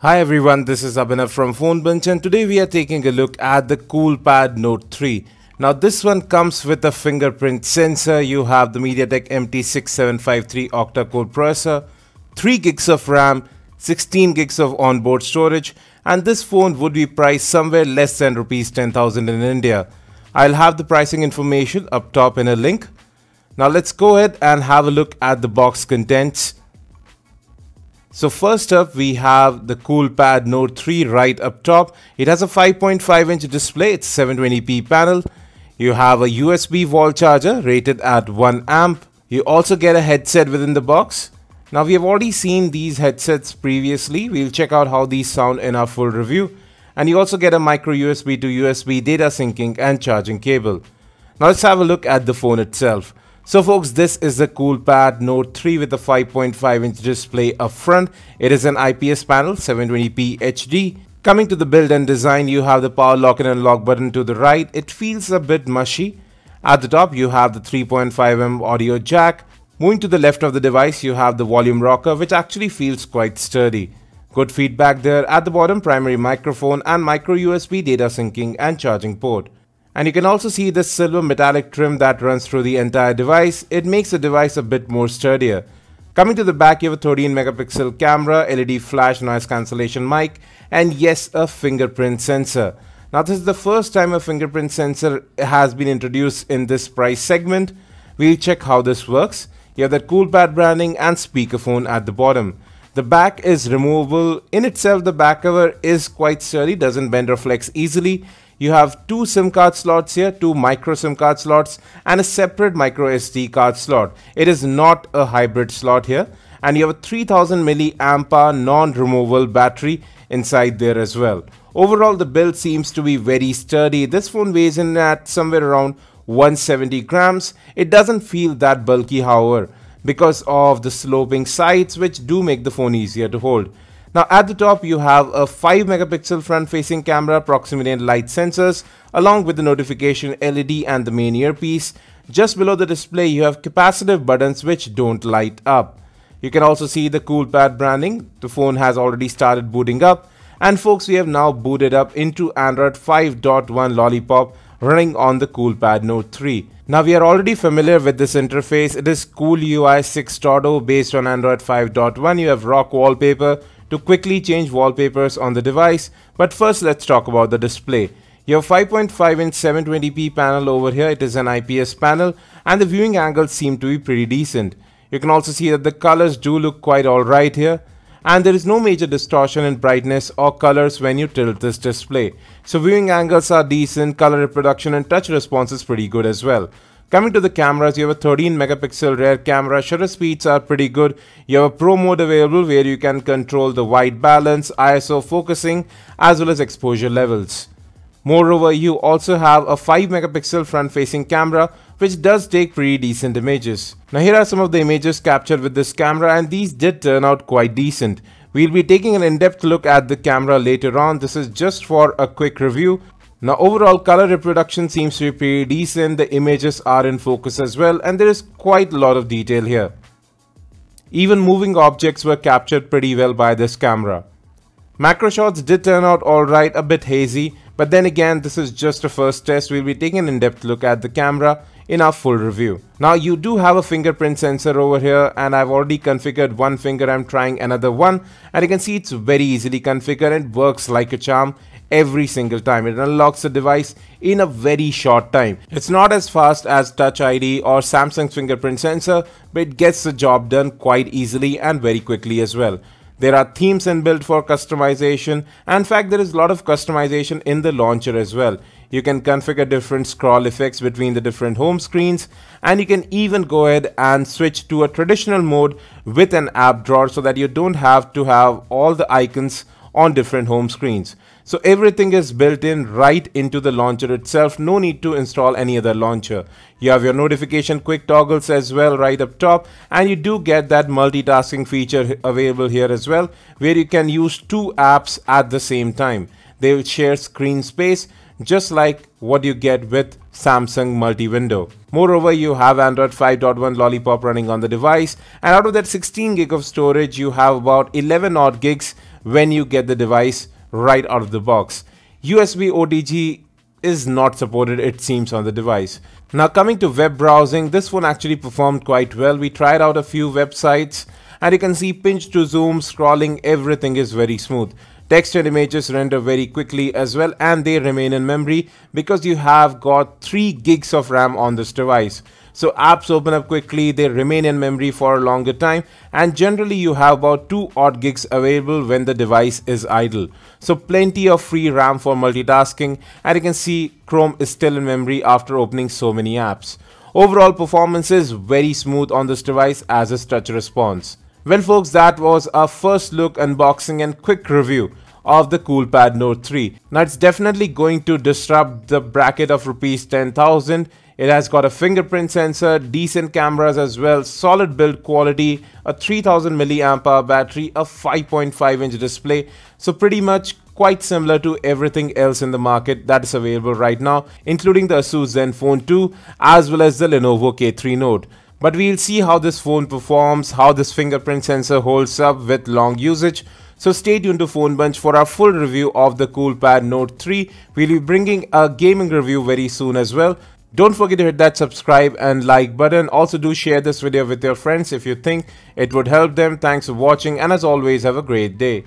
Hi everyone, this is Abhinav from PhoneBunch and today we are taking a look at the Coolpad Note 3. Now this one comes with a fingerprint sensor. You have the MediaTek MT6753 octa-core processor, 3 gigs of RAM, 16 gigs of onboard storage, and this phone would be priced somewhere less than Rs 10,000 in India. I'll have the pricing information up top in a link. Now let's go ahead and have a look at the box contents. So first up we have the Coolpad Note 3 right up top. It has a 5.5-inch display, it's 720p panel. You have a USB wall charger rated at 1 amp. You also get a headset within the box. Now we have already seen these headsets previously. We'll check out how these sound in our full review. And you also get a micro USB to USB data syncing and charging cable. Now let's have a look at the phone itself. So folks, this is the Coolpad Note 3 with a 5.5-inch display up front. It is an IPS panel, 720p HD. Coming to the build and design, you have the power lock and unlock button to the right. It feels a bit mushy. At the top, you have the 3.5mm audio jack. Moving to the left of the device, you have the volume rocker, which actually feels quite sturdy. Good feedback there. At the bottom, primary microphone and micro USB data syncing and charging port. And you can also see the silver metallic trim that runs through the entire device. It makes the device a bit more sturdier. Coming to the back, you have a 13 megapixel camera, LED flash noise cancellation mic, and yes, a fingerprint sensor. Now this is the first time a fingerprint sensor has been introduced in this price segment. We'll check how this works. You have that Coolpad branding and speakerphone at the bottom. The back is removable. In itself, the back cover is quite sturdy, doesn't bend or flex easily. You have 2 SIM card slots here, 2 micro SIM card slots and a separate micro SD card slot. It is not a hybrid slot here, and you have a 3000 mAh non-removable battery inside there as well. Overall, the build seems to be very sturdy. This phone weighs in at somewhere around 170 grams. It doesn't feel that bulky, however, because of the sloping sides, which do make the phone easier to hold. Now at the top you have a 5 megapixel front facing camera, proximity and light sensors along with the notification LED and the main earpiece. Just below the display you have capacitive buttons which don't light up. You can also see the Coolpad branding. The phone has already started booting up, and folks, we have now booted up into Android 5.1 Lollipop running on the Coolpad Note 3. Now we are already familiar with this interface. It is CoolUI 6.0 based on Android 5.1. You have rock wallpaper to quickly change wallpapers on the device, but first let's talk about the display. You have 5.5-inch 720p panel over here. It is an IPS panel and the viewing angles seem to be pretty decent. You can also see that the colors do look quite alright here, and there is no major distortion in brightness or colors when you tilt this display. So viewing angles are decent, color reproduction and touch response is pretty good as well. Coming to the cameras, you have a 13 megapixel rear camera. Shutter speeds are pretty good. You have a pro mode available where you can control the white balance, ISO focusing as well as exposure levels. Moreover, you also have a 5 megapixel front facing camera which does take pretty decent images. Now here are some of the images captured with this camera, and these did turn out quite decent. We'll be taking an in-depth look at the camera later on. This is just for a quick review. Now overall color reproduction seems to be pretty decent. The images are in focus as well, and there is quite a lot of detail here. Even moving objects were captured pretty well by this camera. Macro shots did turn out alright, a bit hazy, but then again this is just a first test. We'll be taking an in-depth look at the camera in our full review. Now you do have a fingerprint sensor over here, and I've already configured one finger. I'm trying another one, and you can see it's very easily configured and works like a charm. Every single time it unlocks the device in a very short time. It's not as fast as Touch ID or Samsung's fingerprint sensor, but it gets the job done quite easily and very quickly as well. There are themes inbuilt for customization, and in fact there is a lot of customization in the launcher as well. You can configure different scroll effects between the different home screens, and you can even go ahead and switch to a traditional mode with an app drawer so that you don't have to have all the icons on different home screens. So everything is built in right into the launcher itself. No need to install any other launcher. You have your notification quick toggles as well right up top, and you do get that multitasking feature available here as well, where you can use 2 apps at the same time. They will share screen space just like what you get with Samsung multi-window. Moreover, you have Android 5.1 Lollipop running on the device, and out of that 16 gig of storage, you have about 11 odd gigs when you get the device right out of the box. USB OTG is not supported, it seems, on the device. Now coming to web browsing, this one actually performed quite well. We tried out a few websites and you can see pinch to zoom, scrolling, everything is very smooth. Text and images render very quickly as well, and they remain in memory because you have got 3 gigs of RAM on this device. So apps open up quickly, they remain in memory for a longer time, and generally you have about 2 odd gigs available when the device is idle. So plenty of free RAM for multitasking, and you can see Chrome is still in memory after opening so many apps. Overall performance is very smooth on this device as is touch response. Well folks, that was our first look, unboxing and quick review of the Coolpad Note 3. Now it's definitely going to disrupt the bracket of rupees 10,000. It has got a fingerprint sensor, decent cameras as well, solid build quality, a 3000 mAh battery, a 5.5-inch display. So pretty much quite similar to everything else in the market that is available right now, including the Asus Zenfone 2 as well as the Lenovo K3 Note. But we'll see how this phone performs, how this fingerprint sensor holds up with long usage. So stay tuned to PhoneBunch for our full review of the Coolpad Note 3. We'll be bringing a gaming review very soon as well. Don't forget to hit that subscribe and like button. Also do share this video with your friends if you think it would help them. Thanks for watching, and as always, have a great day.